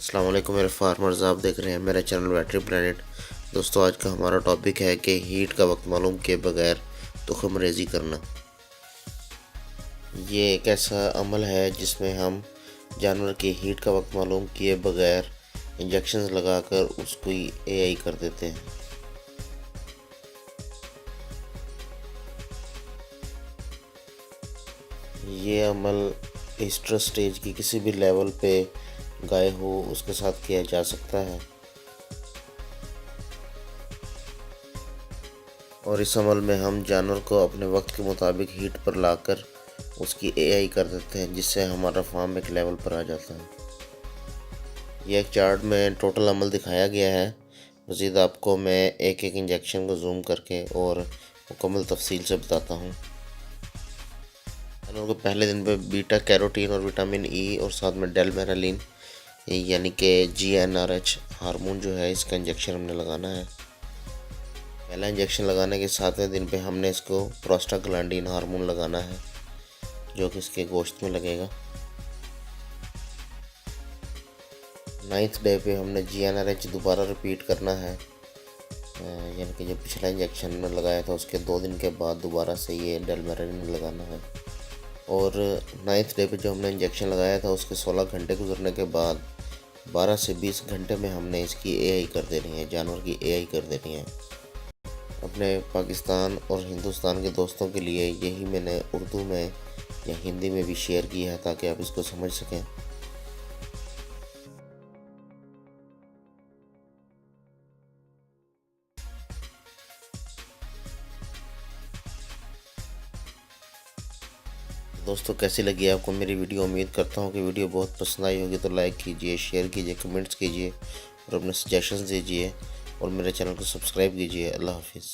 अस्सलाम वालेकुम मेरे फार्मर्स, आप देख रहे हैं मेरा चैनल बैटरी प्लेनेट। दोस्तों, आज का हमारा टॉपिक है कि हीट का वक्त मालूम किए बगैर तुखम रेज़ी करना। ये एक ऐसा अमल है जिसमें हम जानवर की हीट का वक्त मालूम किए बगैर इंजेक्शंस लगाकर उसको एआई कर देते हैं। ये अमल एस्ट्रस स्टेज की किसी भी लेवल पे गाय हो उसके साथ किया जा सकता है और इस अमल में हम जानवर को अपने वक्त के मुताबिक हीट पर लाकर उसकी एआई कर देते हैं, जिससे हमारा फार्म एक लेवल पर आ जाता है। यह एक चार्ट में टोटल अमल दिखाया गया है। मज़ीद आपको मैं एक एक इंजेक्शन को जूम करके और मुकम्मल तफसील से बताता हूँ। जानवर को पहले दिन पे बीटा कैरोटीन और विटामिन ई और साथ में डेलमेरालिन यानी कि GnRH हार्मोन जो है, इसका इंजेक्शन हमने लगाना है। पहला इंजेक्शन लगाने के 7वें दिन पे हमने इसको प्रोस्टाग्लैंडिन हार्मोन लगाना है, जो कि इसके गोश्त में लगेगा। 9th डे पे हमने GnRH दोबारा रिपीट करना है, यानी कि जो पिछला इंजेक्शन में लगाया था उसके 2 दिन के बाद दोबारा से ये डेलमेरालिन लगाना है। और 9th डे पे जो हमने इंजेक्शन लगाया था उसके 16 घंटे गुजरने के बाद 12 से 20 घंटे में हमने इसकी एआई कर देनी है, जानवर की एआई कर देनी है। अपने पाकिस्तान और हिंदुस्तान के दोस्तों के लिए यही मैंने उर्दू में या हिंदी में भी शेयर किया है ताकि आप इसको समझ सकें। दोस्तों, कैसी लगी आपको मेरी वीडियो? उम्मीद करता हूँ कि वीडियो बहुत पसंद आई होगी। तो लाइक कीजिए, शेयर कीजिए, कमेंट्स कीजिए और अपने सजेशंस दीजिए और मेरे चैनल को सब्सक्राइब कीजिए। अल्लाह हाफिज़।